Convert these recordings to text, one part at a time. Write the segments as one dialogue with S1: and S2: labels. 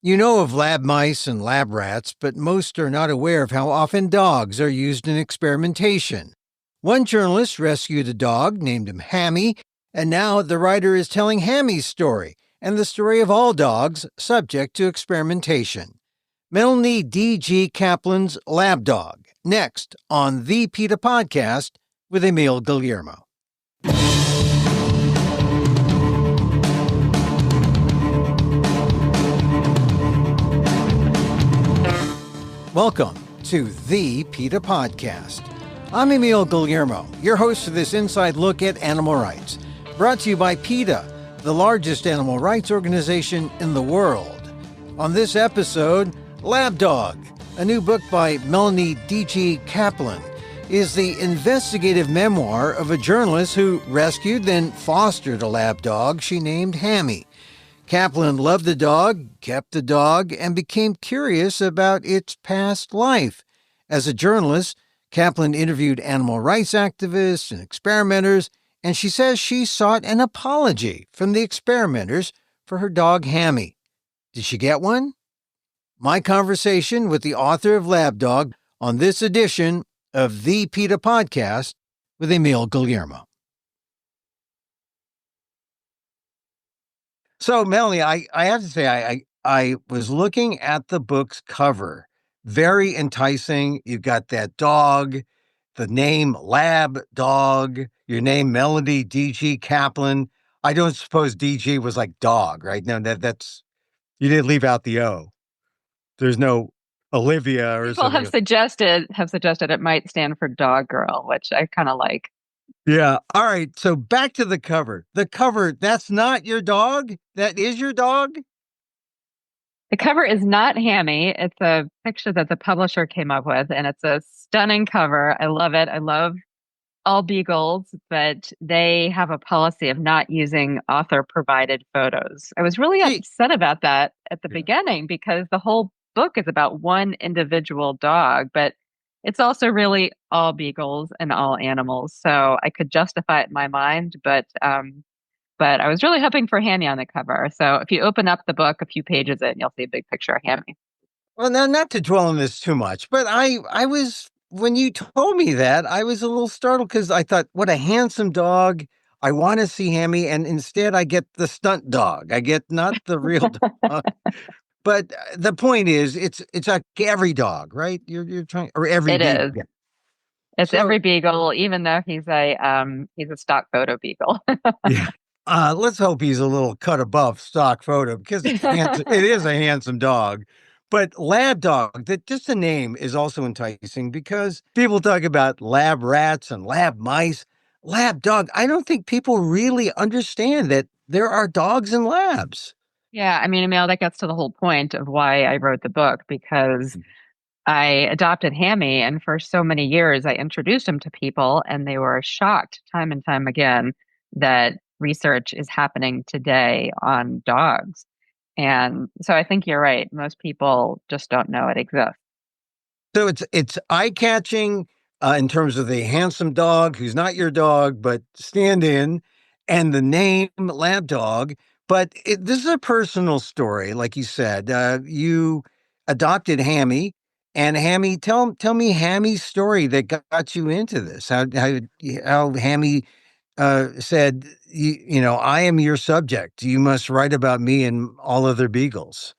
S1: You know of lab mice and lab rats, but most are not aware of how often dogs are used in experimentation. One journalist rescued a dog, named him Hammy, and now the writer is telling Hammy's story and the story of all dogs subject to experimentation. Melanie D.G. Kaplan's Lab Dog, next on the PETA Podcast with Emil Guillermo. Welcome to the PETA Podcast. I'm Emil Guillermo, your host for this inside look at animal rights, brought to you by PETA, the largest animal rights organization in the world. On this episode, Lab Dog, a new book by Melanie D.G. Kaplan, is the investigative memoir of a journalist who rescued, then fostered a lab dog she named Hammy. Kaplan loved the dog, kept the dog, and became curious about its past life. As a journalist, Kaplan interviewed animal rights activists and experimenters, and she says she sought an apology from the experimenters for her dog Hammy. Did she get one? My conversation with the author of Lab Dog on this edition of the PETA Podcast with Emil Guillermo. So, Melanie, I have to say, I was looking at the book's cover. Very enticing. You've got that dog, the name Lab Dog, your name Melanie D.G. Kaplan. I don't suppose D.G. was like dog, right? No, that's, you didn't leave out the O. There's no Olivia or
S2: People
S1: something.
S2: have suggested it might stand for dog girl, which I kind of like.
S1: Yeah. All right. So back to the cover. The cover, that's not your dog? That is your dog?
S2: The cover is not Hammy. It's a picture that the publisher came up with, and it's a stunning cover. I love it. I love all beagles, but they have a policy of not using author-provided photos. I was really upset about that at the beginning because the whole book is about one individual dog, but it's also really all beagles and all animals. So I could justify it in my mind, but I was really hoping for Hammy on the cover. So if you open up the book a few pages in, you'll see a big picture of Hammy.
S1: Well, now, not to dwell on this too much, but I was, when you told me that, I was a little startled because I thought, what a handsome dog. I want to see Hammy, and instead I get the stunt dog. I get not the real dog. But the point is, it's like every dog, right? You're trying, or every
S2: It
S1: beagle.
S2: is. Yeah. It's every beagle, even though he's a stock photo beagle.
S1: Yeah. Let's hope he's a little cut above stock photo because it's handsome. It is a handsome dog. But Lab Dog, that just the name is also enticing because people talk about lab rats and lab mice. Lab Dog, I don't think people really understand that there are dogs in labs.
S2: Yeah, I mean, Emil, that gets to the whole point of why I wrote the book, because I adopted Hammy, and for so many years I introduced him to people, and they were shocked time and time again that research is happening today on dogs. And so I think you're right. Most people just don't know it exists.
S1: So it's eye-catching in terms of the handsome dog who's not your dog, but stand-in, and the name Lab Dog. But this is a personal story, like you said. You adopted Hammy, and Hammy, tell me Hammy's story that got you into this. How Hammy said, you know, I am your subject. You must write about me and all other beagles.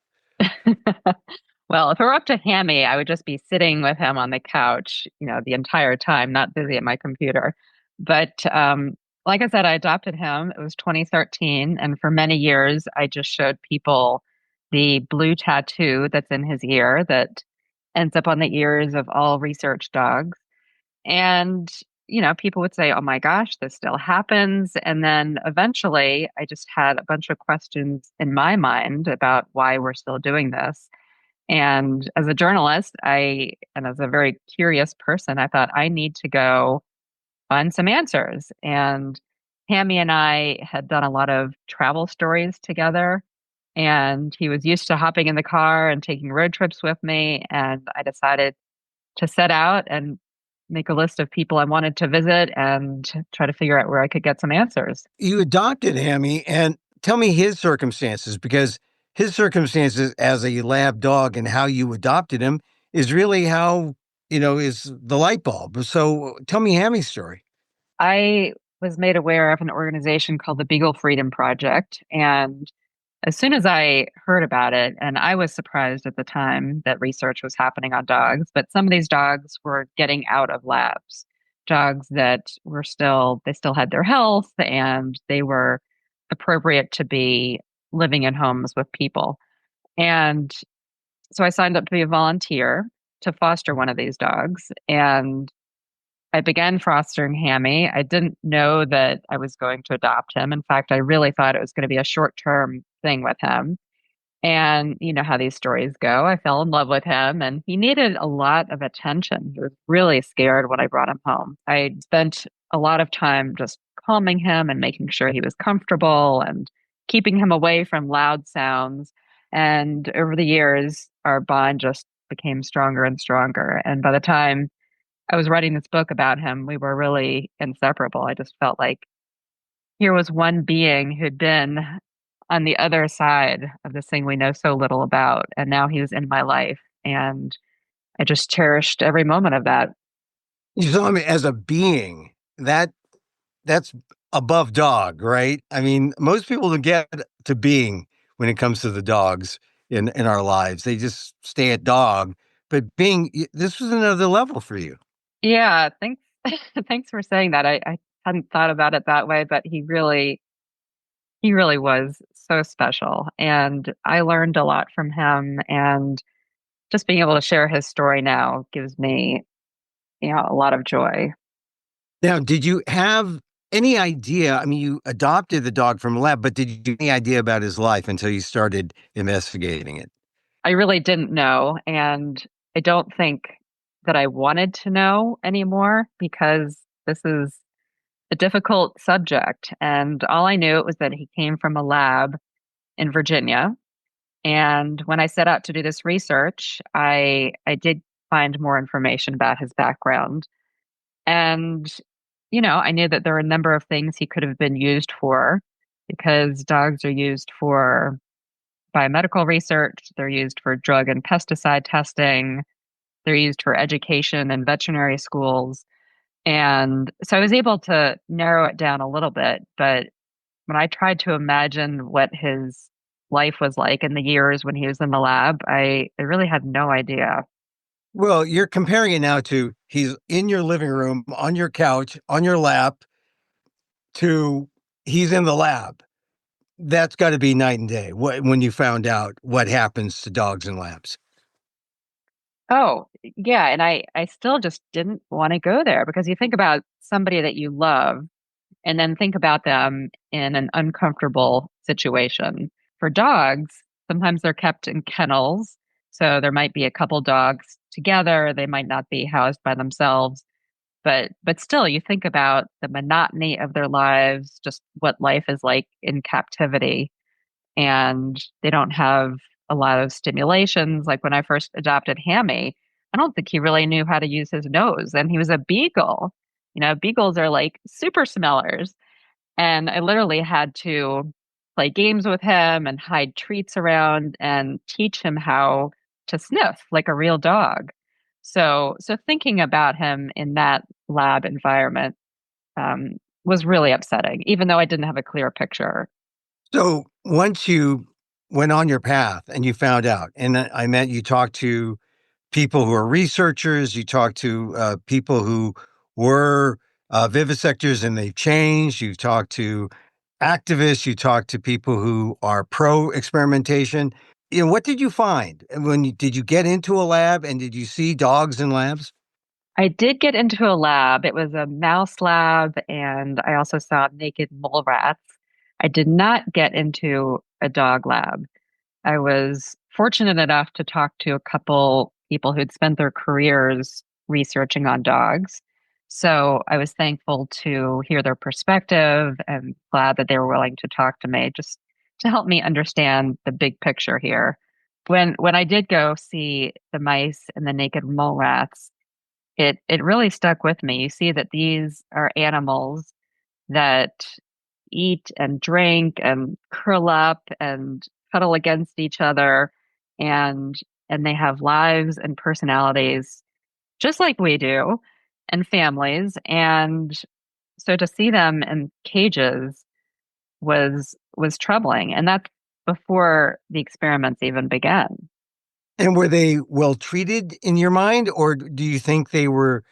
S2: Well, if it were up to Hammy, I would just be sitting with him on the couch, the entire time, not busy at my computer. But like I said, I adopted him. It was 2013. And for many years, I just showed people the blue tattoo that's in his ear that ends up on the ears of all research dogs. And, people would say, oh my gosh, this still happens. And then eventually I just had a bunch of questions in my mind about why we're still doing this. And as a journalist, and as a very curious person, I thought I need to go find some answers. And Hammy and I had done a lot of travel stories together. And he was used to hopping in the car and taking road trips with me. And I decided to set out and make a list of people I wanted to visit and try to figure out where I could get some answers.
S1: You adopted Hammy, and tell me his circumstances, because his circumstances as a lab dog and how you adopted him is really how, is the light bulb. So tell me Hammy's story.
S2: I was made aware of an organization called the Beagle Freedom Project. And as soon as I heard about it, and I was surprised at the time that research was happening on dogs, but some of these dogs were getting out of labs, dogs that they still had their health and they were appropriate to be living in homes with people. And so I signed up to be a volunteer to foster one of these dogs. And I began fostering Hammy. I didn't know that I was going to adopt him. In fact, I really thought it was going to be a short term thing with him. And you know how these stories go. I fell in love with him and he needed a lot of attention. He was really scared when I brought him home. I spent a lot of time just calming him and making sure he was comfortable and keeping him away from loud sounds. And over the years, our bond just became stronger and stronger. And by the time I was writing this book about him, we were really inseparable. I just felt like here was one being who'd been on the other side of this thing we know so little about. And now he was in my life. And I just cherished every moment of that.
S1: You saw him as a being that's above dog, right? I mean, most people don't get to being when it comes to the dogs in our lives. They just stay at dog. But this was another level for you.
S2: Yeah, thanks. Thanks for saying that. I hadn't thought about it that way, but he really was so special. And I learned a lot from him. And just being able to share his story now gives me, a lot of joy.
S1: Now, did you have any idea? I mean, you adopted the dog from a lab, but did you have any idea about his life until you started investigating it?
S2: I really didn't know. And I don't think that I wanted to know anymore because this is a difficult subject. And all I knew was that he came from a lab in Virginia. And when I set out to do this research, I did find more information about his background. And, I knew that there were a number of things he could have been used for because dogs are used for biomedical research, they're used for drug and pesticide testing, they're used for education and veterinary schools. And so I was able to narrow it down a little bit. But when I tried to imagine what his life was like in the years when he was in the lab, I really had no idea.
S1: Well, you're comparing it now to he's in your living room, on your couch, on your lap, to he's in the lab. That's got to be night and day when you found out what happens to dogs in labs.
S2: Oh, yeah. And I still just didn't want to go there because you think about somebody that you love and then think about them in an uncomfortable situation. For dogs, sometimes they're kept in kennels. So there might be a couple dogs together. They might not be housed by themselves. But still you think about the monotony of their lives, just what life is like in captivity. And they don't have a lot of stimulations. Like when I first adopted Hammy, I don't think he really knew how to use his nose. And he was a beagle. Beagles are like super smellers. And I literally had to play games with him and hide treats around and teach him how to sniff like a real dog. So thinking about him in that lab environment um, was really upsetting, even though I didn't have a clear picture.
S1: So once you went on your path and you found out, and I meant you talked to people who are researchers, you talked to people who were vivisectors and they've changed, you've talked to activists, you talked to people who are pro experimentation. What did you find? And did you get into a lab and did you see dogs in labs?
S2: I did get into a lab. It was a mouse lab, and I also saw naked mole rats. I did not get into a dog lab. I was fortunate enough to talk to a couple people who'd spent their careers researching on dogs. So I was thankful to hear their perspective and glad that they were willing to talk to me just to help me understand the big picture here. When I did go see the mice and the naked mole rats, it really stuck with me. You see that these are animals that eat and drink and curl up and cuddle against each other, and they have lives and personalities just like we do, and families. And so to see them in cages was troubling, and that's before the experiments even began.
S1: And were they well treated in your mind, or do you think they were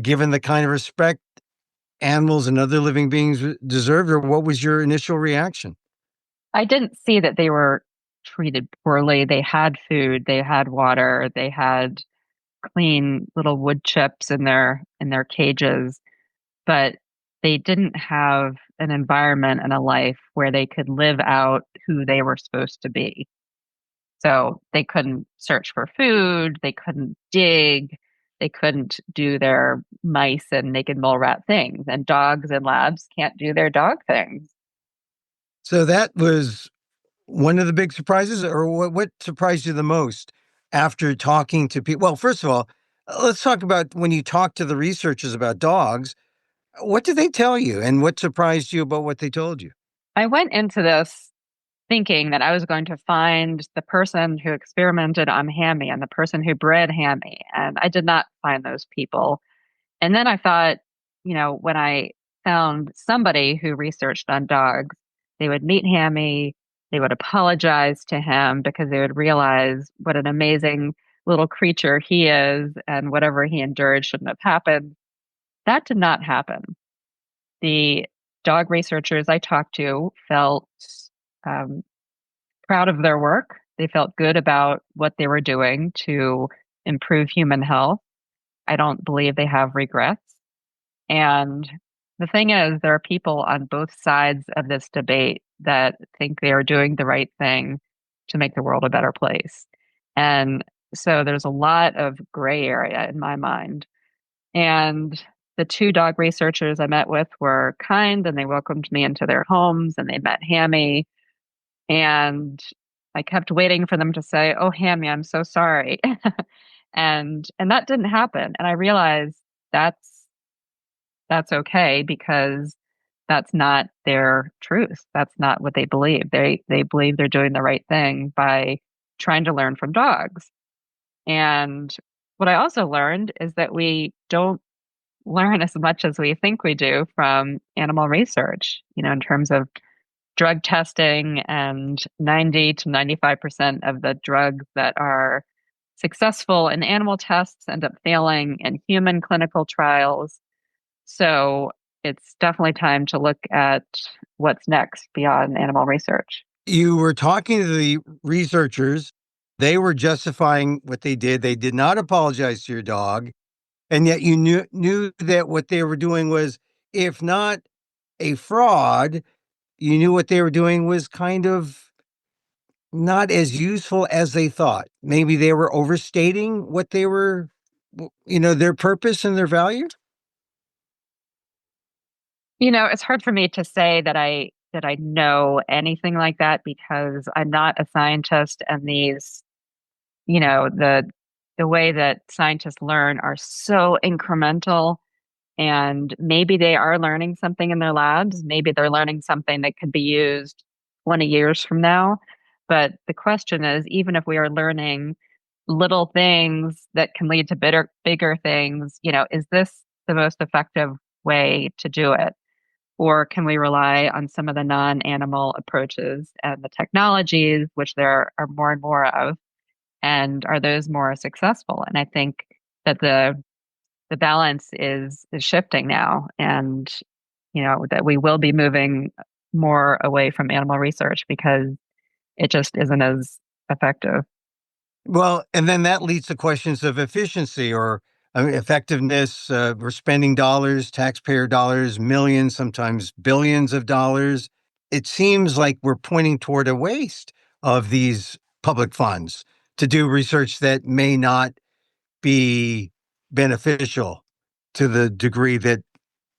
S1: given the kind of respect animals and other living beings deserved, or what was your initial reaction?
S2: I didn't see that they were treated poorly. They had food, they had water, they had clean little wood chips in their cages, but they didn't have an environment and a life where they could live out who they were supposed to be. So they couldn't search for food, they couldn't dig, they couldn't do their mice and naked mole rat things. And dogs in labs can't do their dog things.
S1: So that was one of the big surprises, or what surprised you the most after talking to people? Well, first of all, let's talk about when you talked to the researchers about dogs. What did they tell you, and what surprised you about what they told you?
S2: I went into this thinking that I was going to find the person who experimented on Hammy and the person who bred Hammy. And I did not find those people. And then I thought, when I found somebody who researched on dogs, they would meet Hammy, they would apologize to him because they would realize what an amazing little creature he is and whatever he endured shouldn't have happened. That did not happen. The dog researchers I talked to felt um, proud of their work. They felt good about what they were doing to improve human health. I don't believe they have regrets. And the thing is, there are people on both sides of this debate that think they are doing the right thing to make the world a better place. And so there's a lot of gray area in my mind. And the two dog researchers I met with were kind and they welcomed me into their homes and they met Hammy. And I kept waiting for them to say, "Oh, Hammy, I'm so sorry." And that didn't happen. And I realized that's that's okay because that's not their truth. That's not what they believe. They believe they're doing the right thing by trying to learn from dogs. And what I also learned is that we don't learn as much as we think we do from animal research, in terms of drug testing, and 90 to 95% of the drugs that are successful in animal tests end up failing in human clinical trials. So it's definitely time to look at what's next beyond animal research.
S1: You were talking to the researchers. They were justifying what they did. They did not apologize to your dog. And yet you knew that what they were doing was, if not a fraud, you knew what they were doing was kind of not as useful as they thought. Maybe they were overstating what they were, their purpose and their value.
S2: It's hard for me to say that I know anything like that because I'm not a scientist, and these, the way that scientists learn are so incremental. And maybe they are learning something in their labs. Maybe they're learning something that could be used 20 years from now. But the question is, even if we are learning little things that can lead to bigger things, is this the most effective way to do it? Or can we rely on some of the non-animal approaches and the technologies, which there are more and more of, and are those more successful? And I think that the balance is shifting now, and that we will be moving more away from animal research because it just isn't as effective.
S1: Well, and then that leads to questions of efficiency, or effectiveness. We're spending dollars, taxpayer dollars, millions, sometimes billions of dollars. It seems like we're pointing toward a waste of these public funds to do research that may not be beneficial to the degree that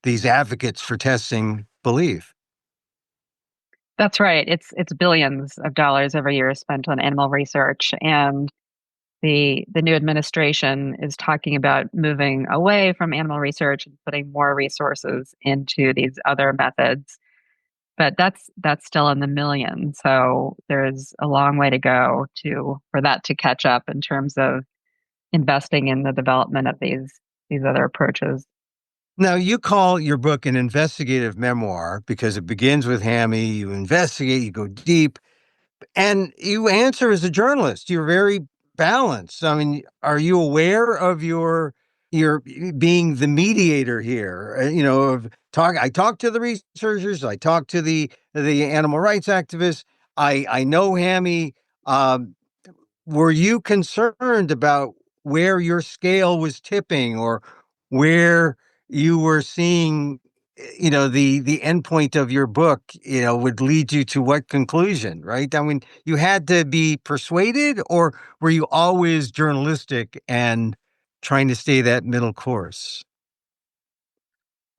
S1: these advocates for testing believe.
S2: That's right. It's billions of dollars every year spent on animal research, and the new administration is talking about moving away from animal research and putting more resources into these other methods. but that's still in the millions. So there's a long way to go for that to catch up in terms of investing in the development of these other approaches.
S1: Now, you call your book an investigative memoir because it begins with Hammy. You investigate, you go deep, and you answer as a journalist. You're very balanced. I mean, are you aware of your being the mediator here? Of talk. I talk to the researchers. I talk to the animal rights activists. I know Hammy. Um, were you concerned about where your scale was tipping, or where you were seeing, the end point of your book, would lead you to what conclusion, right? I mean, you had to be persuaded, or were you always journalistic and trying to stay that middle course?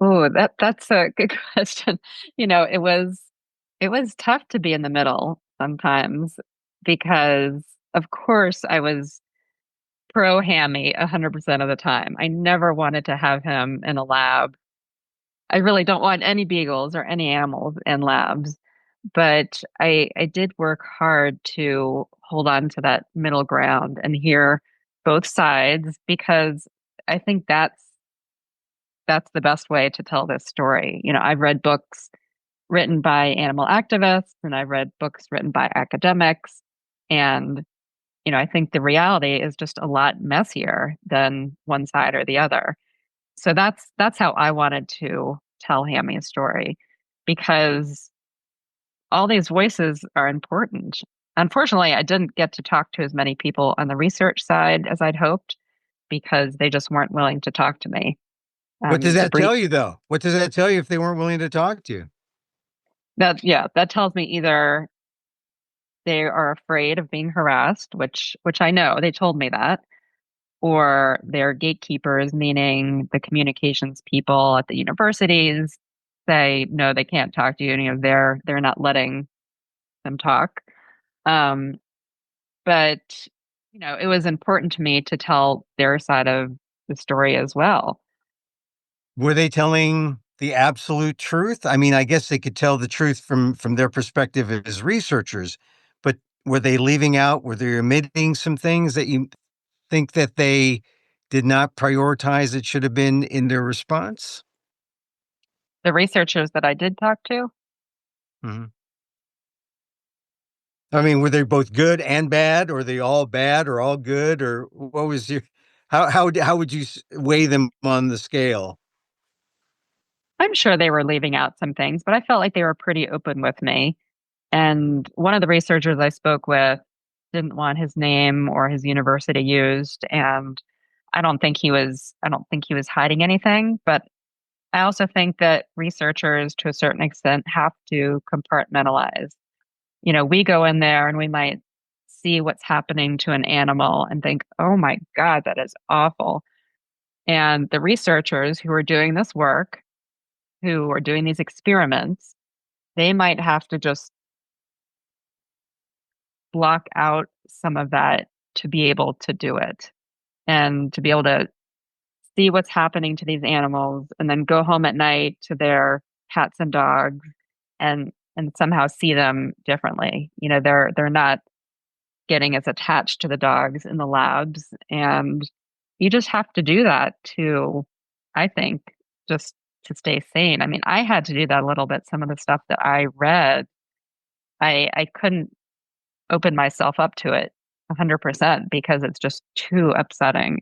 S2: Oh, that's a good question. It was tough to be in the middle sometimes because of course I was pro Hammy 100% of the time. I never wanted to have him in a lab. I really don't want any beagles or any animals in labs, but I did work hard to hold on to that middle ground and hear both sides because I think that's the best way to tell this story. I've read books written by animal activists and I've read books written by academics. And, I think the reality is just a lot messier than one side or the other. So that's how I wanted to tell Hammy's story because all these voices are important. Unfortunately, I didn't get to talk to as many people on the research side as I'd hoped because they just weren't willing to talk to me.
S1: What does
S2: The
S1: that
S2: brief
S1: tell you, though? What does that tell you if they weren't willing to talk to you?
S2: that yeah, that tells me either they are afraid of being harassed, which I know they told me that, or they're gatekeepers, meaning the communications people at the universities say no, they can't talk to you, and they're not letting them talk. Um, but it was important to me to tell their side of the story as well.
S1: Were they telling the absolute truth? I mean, I guess they could tell the truth from their perspective as researchers, but were they omitting some things that you think that they did not prioritize that should have been in their response?
S2: The researchers that I did talk to,
S1: Mhm. I mean, were they both good and bad, or they all bad or all good, or what was your how would you weigh them on the scale?
S2: I'm sure they were leaving out some things, but I felt like they were pretty open with me. And one of the researchers I spoke with didn't want his name or his university used, and I don't think he was hiding anything, but I also think that researchers to a certain extent have to compartmentalize. We go in there and we might see what's happening to an animal and think, "Oh my god, that is awful." And the researchers who are doing this work, who are doing these experiments, they might have to just block out some of that to be able to do it and to be able to see what's happening to these animals and then go home at night to their cats and dogs and somehow see them differently. They're not getting as attached to the dogs in the labs, and you just have to do that to, I think, just to stay sane. I mean, I had to do that a little bit. Some of the stuff that I read, I couldn't open myself up to it 100% because it's just too upsetting.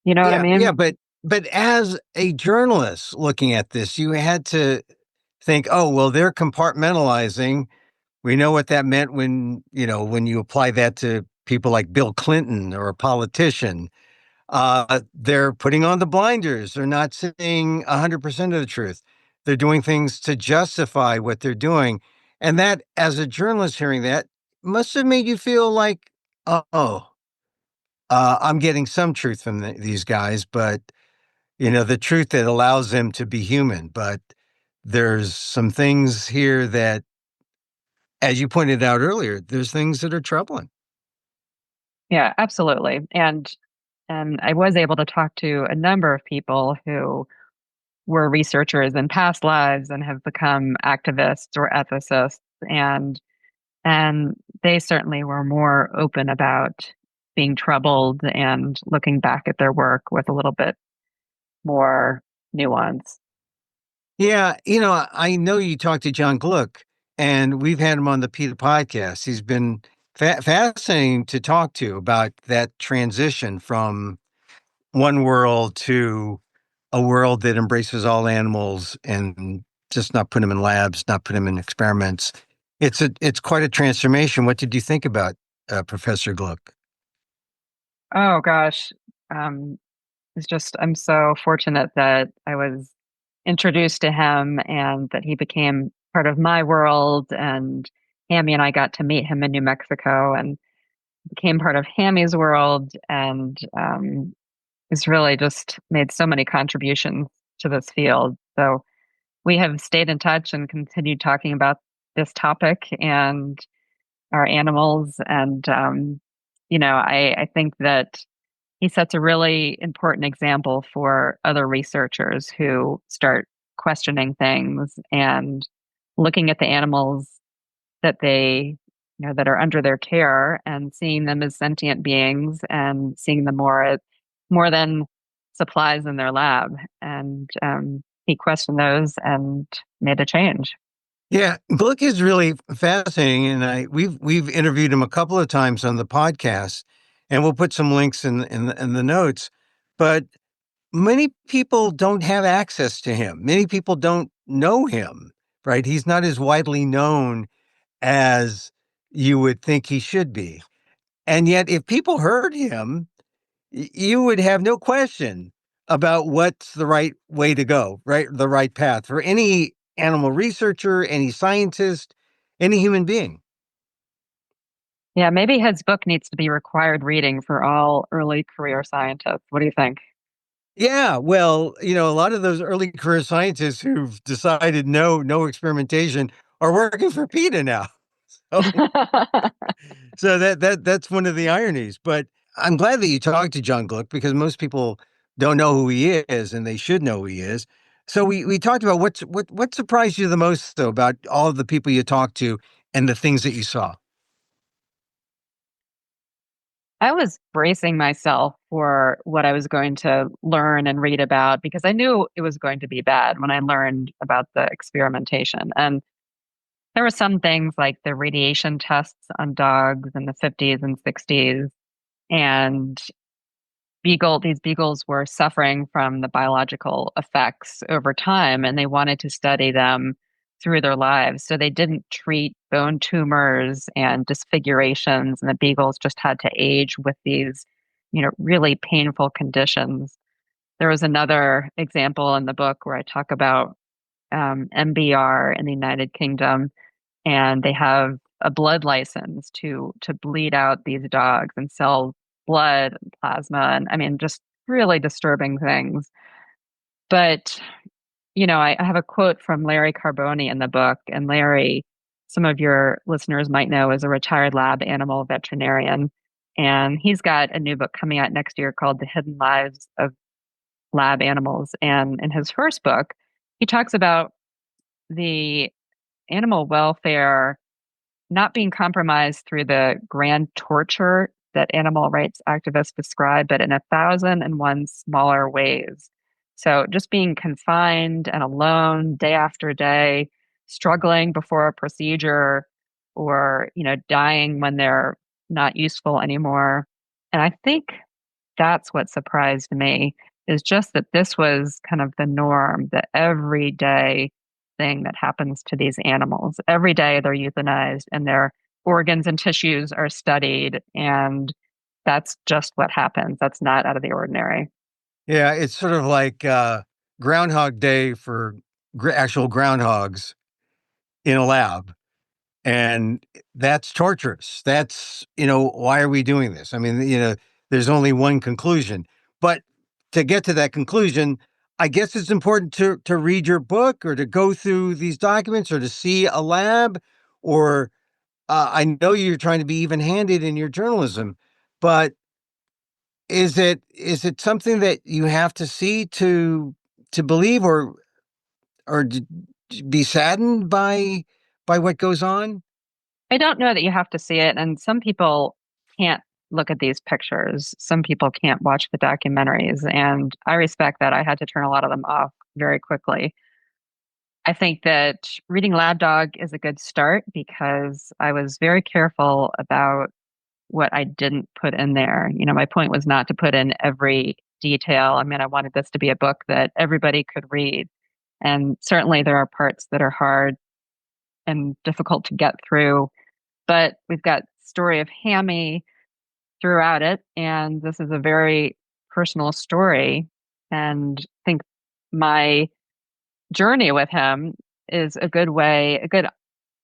S2: You know what I
S1: Yeah, yeah,
S2: mean?
S1: but as a journalist looking at this, you had to think, oh, well, they're compartmentalizing. We know what that meant when you apply that to people like Bill Clinton or a politician. They're putting on the blinders. They're not saying 100% of the truth. They're doing things to justify what they're doing. And that, as a journalist hearing that, must have made you feel like, oh, I'm getting some truth from these guys, but, the truth that allows them to be human. But there's some things here that, as you pointed out earlier, there's things that are troubling.
S2: Yeah, absolutely. And I was able to talk to a number of people who were researchers in past lives and have become activists or ethicists, and and they certainly were more open about being troubled and looking back at their work with a little bit more nuance.
S1: Yeah, I know you talked to John Gluck, and we've had him on the PETA podcast. He's been fascinating to talk to about that transition from one world to a world that embraces all animals and just not put them in labs, not put them in experiments. It's quite a transformation. What did you think about Professor Gluck?
S2: Oh gosh, um, it's just I'm so fortunate that I was introduced to him and that he became part of my world. And Hammy and I got to meet him in New Mexico and became part of Hammy's world. And has really just made so many contributions to this field. So we have stayed in touch and continued talking about this topic and our animals. And, I think that he sets a really important example for other researchers who start questioning things and looking at the animals that that are under their care and seeing them as sentient beings and seeing them more than supplies in their lab. And he questioned those and made a change.
S1: Yeah, Gluck is really fascinating, and we've interviewed him a couple of times on the podcast, and we'll put some links in the notes. But many people don't have access to him. Many people don't know him, right? He's not as widely known as you would think he should be. And yet, if people heard him, you would have no question about what's the right way to go, right? The right path for any animal researcher, any scientist, any human being.
S2: Yeah, maybe his book needs to be required reading for all early career scientists. What do you think?
S1: Yeah, well, a lot of those early career scientists who've decided no experimentation are working for PETA now. So, so that's one of the ironies. But I'm glad that you talked to John Gluck because most people don't know who he is, and they should know who he is. So we talked about what surprised you the most though about all of the people you talked to and the things that you saw.
S2: I was bracing myself for what I was going to learn and read about because I knew it was going to be bad when I learned about the experimentation. And there were some things like the radiation tests on dogs in the 50s and 60s. And these beagles were suffering from the biological effects over time, and they wanted to study them through their lives. So they didn't treat bone tumors and disfigurations, and the beagles just had to age with these, really painful conditions. There was another example in the book where I talk about MBR in the United Kingdom, and they have a blood license to bleed out these dogs and sell blood and plasma, and I mean just really disturbing things. But I have a quote from Larry Carboni in the book, and Larry, some of your listeners might know, is a retired lab animal veterinarian, and he's got a new book coming out next year called The Hidden Lives of Lab Animals. And in his first book, he talks about the animal welfare not being compromised through the grand torture that animal rights activists describe, but in 1,001 smaller ways. So just being confined and alone day after day, struggling before a procedure, or dying when they're not useful anymore. And I think that's what surprised me, is just that this was kind of the norm, the everyday thing that happens to these animals. Every day they're euthanized and their organs and tissues are studied. And that's just what happens. That's not out of the ordinary.
S1: Yeah, it's sort of like Groundhog Day for actual groundhogs in a lab. And that's torturous. That's, why are we doing this? I mean, there's only one conclusion. But to get to that conclusion, I guess it's important to read your book or to go through these documents or to see a lab or I know you're trying to be even-handed in your journalism, but is it something that you have to see to to believe or be saddened by what goes on?
S2: I don't know that you have to see it. And some people can't look at these pictures. Some people can't watch the documentaries. And I respect that. I had to turn a lot of them off very quickly. I think that reading Lab Dog is a good start because I was very careful about what I didn't put in there. My point was not to put in every detail. I mean, I wanted this to be a book that everybody could read. And certainly there are parts that are hard and difficult to get through, but we've got story of Hammy throughout it, and this is a very personal story. And I think my journey with him is a good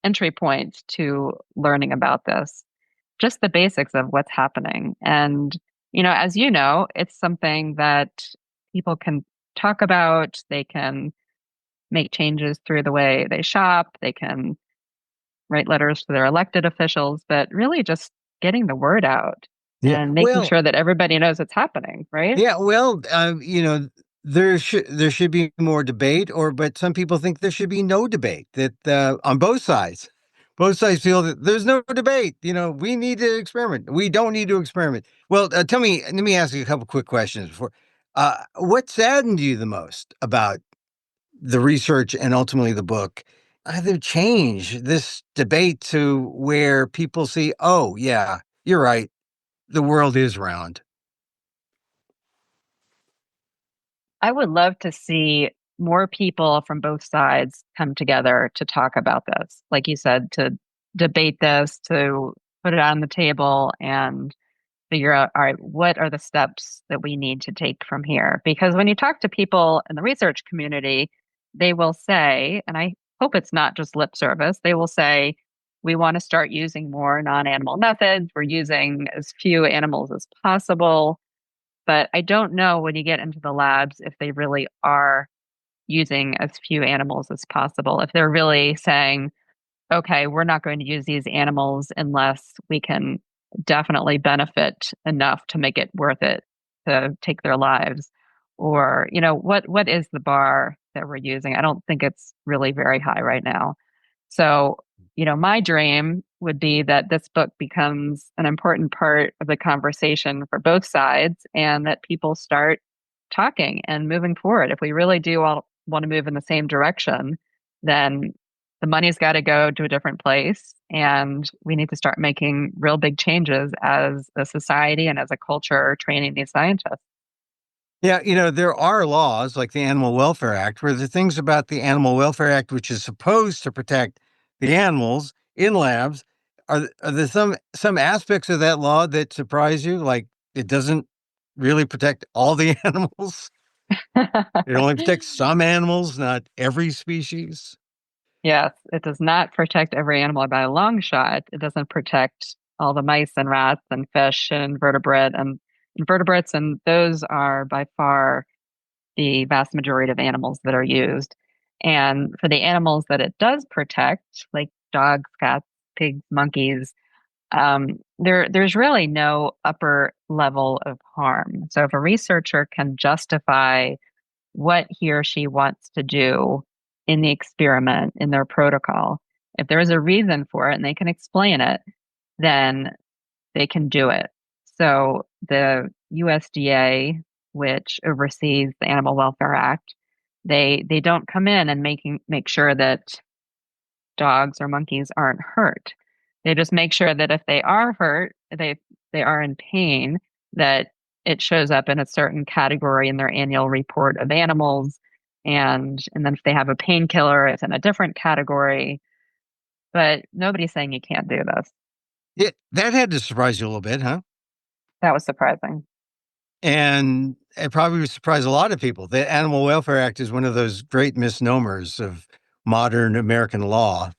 S2: entry point to learning about this, just the basics of what's happening. And, as you know, it's something that people can talk about. They can make changes through the way they shop. They can write letters to their elected officials, but really just getting the word out
S1: Yeah.
S2: and making
S1: Well,
S2: sure that everybody knows it's happening, right?
S1: yeah. Well, there should be more debate, but some people think there should be no debate. That on both sides feel that there's no debate. We need to experiment. We don't need to experiment. Well, tell me. Let me ask you a couple quick questions before. What saddened you the most about the research and ultimately the book? Either change this debate to where people see, oh yeah, you're right, the world is round.
S2: I would love to see more people from both sides come together to talk about this. Like you said, to debate this, to put it on the table and figure out, all right, what are the steps that we need to take from here? Because when you talk to people in the research community, they will say, and I hope it's not just lip service, they will say, we want to start using more non animal methods. We're using as few animals as possible. But I don't know when you get into the labs if they really are using as few animals as possible. If they're really saying, okay, we're not going to use these animals unless we can definitely benefit enough to make it worth it to take their lives. Or, what is the bar that we're using? I don't think it's really very high right now. So, my dream would be that this book becomes an important part of the conversation for both sides and that people start talking and moving forward. If we really do all want to move in the same direction, then the money's got to go to a different place. And we need to start making real big changes as a society and as a culture training these scientists.
S1: Yeah, there are laws like the Animal Welfare Act, where the things about the Animal Welfare Act, which is supposed to protect the animals in labs, are there some aspects of that law that surprise you? Like it doesn't really protect all the animals. It only protects some animals, not every species.
S2: Yes, it does not protect every animal by a long shot. It doesn't protect all the mice and rats and fish and invertebrates, and those are by far the vast majority of animals that are used. And for the animals that it does protect, like dogs, cats, pigs, monkeys, there's really no upper level of harm. So if a researcher can justify what he or she wants to do in the experiment, in their protocol, if there is a reason for it and they can explain it, then they can do it. So the USDA, which oversees the Animal Welfare Act, they don't come in and make sure that dogs or monkeys aren't hurt. They just make sure that if they are hurt, they are in pain, that it shows up in a certain category in their annual report of animals. And then if they have a painkiller, it's in a different category. But nobody's saying you can't do this.
S1: That had to surprise you a little bit, huh?
S2: That was surprising.
S1: And it probably would surprise a lot of people. The Animal Welfare Act is one of those great misnomers of modern American law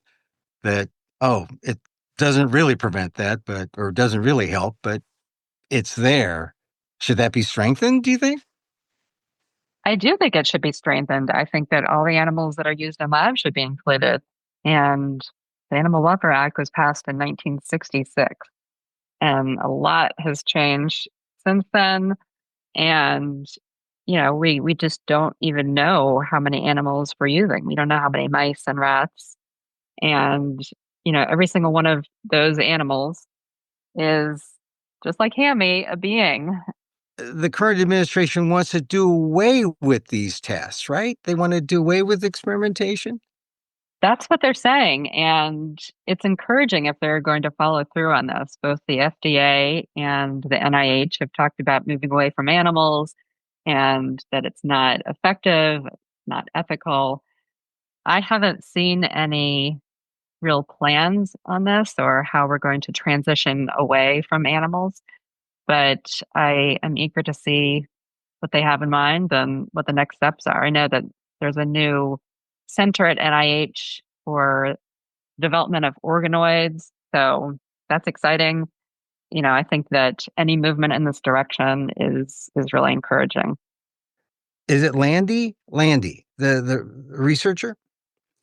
S1: that, oh, it doesn't really prevent that, or doesn't really help, but it's there. Should that be strengthened, do you think?
S2: I do think it should be strengthened. I think that all the animals that are used in labs should be included. And the Animal Welfare Act was passed in 1966. And a lot has changed since then. And, we just don't even know how many animals we're using. We don't know how many mice and rats. And, every single one of those animals is just like Hammy, a being.
S1: The current administration wants to do away with these tests, right? They want to do away with experimentation.
S2: That's what they're saying. And it's encouraging if they're going to follow through on this. Both the FDA and the NIH have talked about moving away from animals and that it's not effective, not ethical. I haven't seen any real plans on this or how we're going to transition away from animals, but I am eager to see what they have in mind and what the next steps are. I know that there's a new center at NIH for development of organoids, so that's exciting. I think that any movement in this direction is really encouraging.
S1: Is it Landy? Landy, the researcher?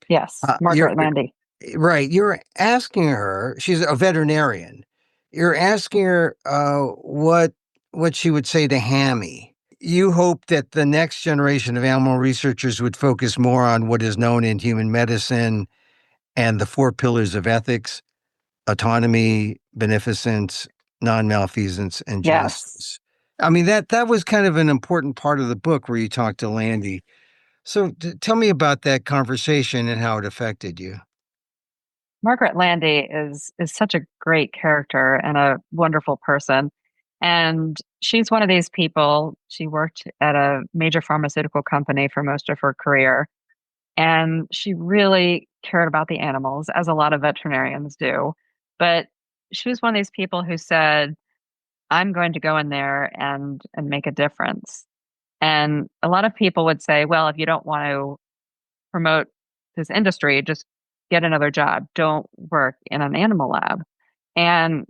S2: Yes,
S1: You're
S2: Margaret Landy.
S1: right. You're asking her. She's a veterinarian. You're asking her what she would say to Hammy. You hope that the next generation of animal researchers would focus more on what is known in human medicine and the four pillars of ethics: autonomy, beneficence, non-malfeasance, and
S2: Yes.
S1: justice. I mean, that was kind of an important part of the book where you talked to Landy. So tell me about that conversation and how it affected you.
S2: Margaret Landy is such a great character and a wonderful person. And she's one of these people. She worked at a major pharmaceutical company for most of her career. And she really cared about the animals, as a lot of veterinarians do. But she was one of these people who said, I'm going to go in there and make a difference. And a lot of people would say, well, if you don't want to promote this industry, just get another job. Don't work in an animal lab. And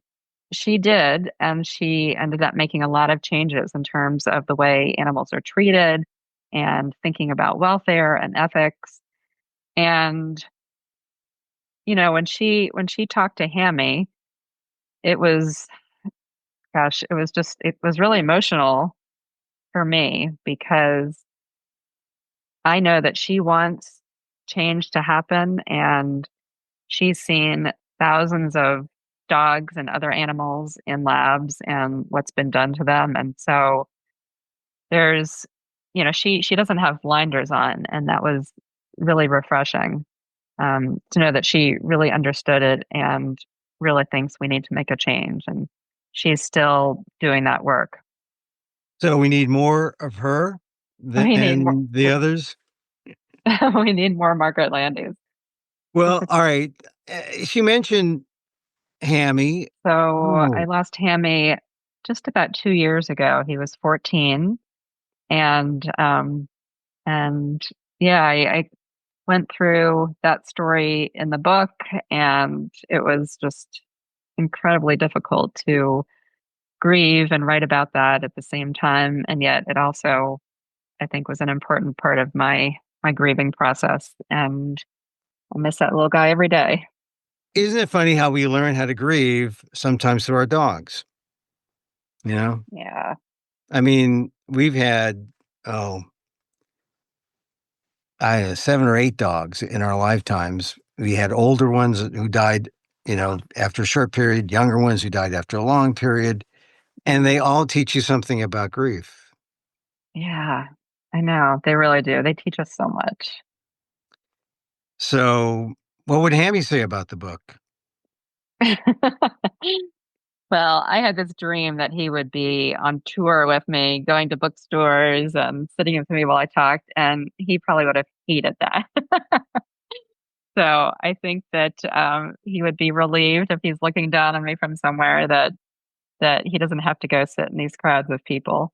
S2: she did. And she ended up making a lot of changes in terms of the way animals are treated and thinking about welfare and ethics. And, when she talked to Hammy, it was, gosh, it was really emotional for me because I know that she wants change to happen and she's seen thousands of dogs and other animals in labs and what's been done to them. And so there's, she doesn't have blinders on, and that was really refreshing to know that she really understood it and really thinks we need to make a change. And she's still doing that work.
S1: So we need more of her
S2: We need more.
S1: than the others.
S2: We need more Margaret Landys.
S1: Well, all right. She mentioned Hammy.
S2: So I
S1: Oh,
S2: lost Hammy just about 2 years ago. He was 14, and yeah, I went through that story in the book, and it was just incredibly difficult to grieve and write about that at the same time. And yet, it also, I think, was an important part of my grieving process. And I miss that little guy every day.
S1: isn't it funny how we learn how to grieve sometimes through our dogs? You know,
S2: Yeah,
S1: I mean, we've had, oh, seven or eight dogs in our lifetimes. We had older ones who died, after a short period, younger ones who died after a long period, and they all teach you something about grief.
S2: yeah, I know they really do. They teach us so much.
S1: So, what would Hammy say about the book?
S2: Well, I had this dream that he would be on tour with me, going to bookstores and sitting with me while I talked, and he probably would have hated that. So I think that he would be relieved if he's looking down on me from somewhere that he doesn't have to go sit in these crowds of people.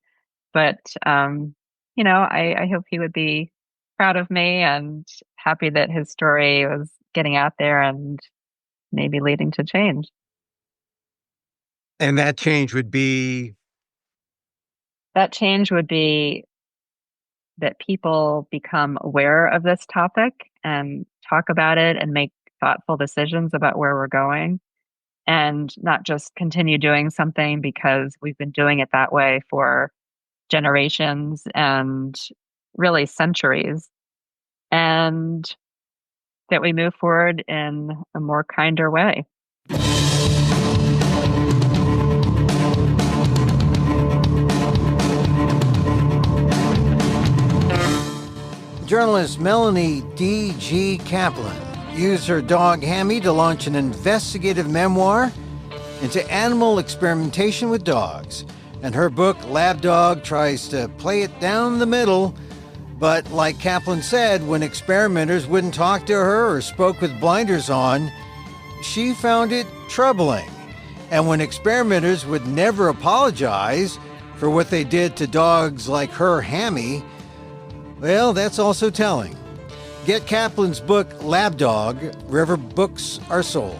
S2: But I hope he would be proud of me and happy that his story was getting out there and maybe leading to change.
S1: And that change would be,
S2: That change would be that people become aware of this topic and talk about it and make thoughtful decisions about where we're going, and not just continue doing something because we've been doing it that way for generations and really centuries, and that we move forward in a more kinder way.
S1: Journalist Melanie D.G. Kaplan used her dog Hammy to launch an investigative memoir into animal experimentation with dogs. And her book, Lab Dog, tries to play it down the middle. But like Kaplan said, when experimenters wouldn't talk to her or spoke with blinders on, she found it troubling. And when experimenters would never apologize for what they did to dogs like her Hammy, well, that's also telling. Get Kaplan's book, Lab Dog, wherever books are sold.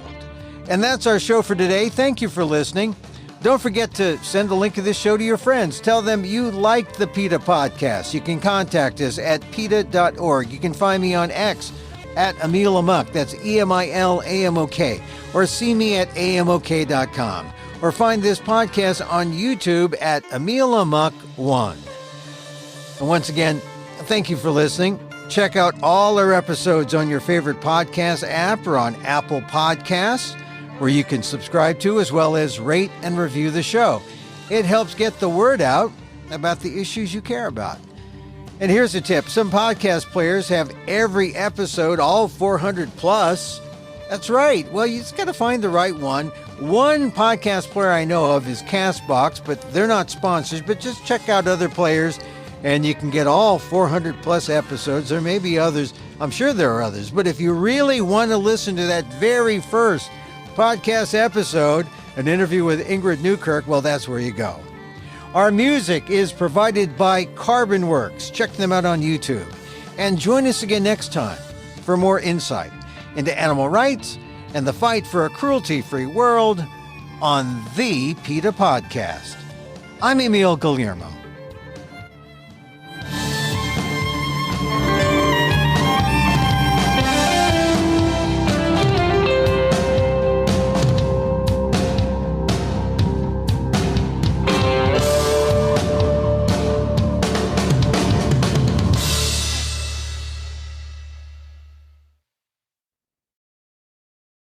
S1: And that's our show for today. Thank you for listening. Don't forget to send a link of this show to your friends. Tell them you liked the PETA Podcast. You can contact us at PETA.org. You can find me on X at Emil Amok. That's EMILAMOK. Or see me at AMOK.com. Or find this podcast on YouTube at Emil Amok 1. And once again, thank you for listening. Check out all our episodes on your favorite podcast app or on Apple Podcasts, where you can subscribe to as well as rate and review the show. It helps get the word out about the issues you care about. And here's a tip. Some podcast players have every episode, all 400 plus. That's right. Well, you just got to find the right one. One podcast player I know of is Castbox, but they're not sponsors, but just check out other players and you can get all 400 plus episodes. There may be others. I'm sure there are others. But if you really want to listen to that very first podcast episode, an interview with Ingrid Newkirk, well, that's where you go. Our music is provided by Carbon Works. Check them out on YouTube. And join us again next time for more insight into animal rights and the fight for a cruelty-free world on the PETA Podcast. I'm Emil Guillermo.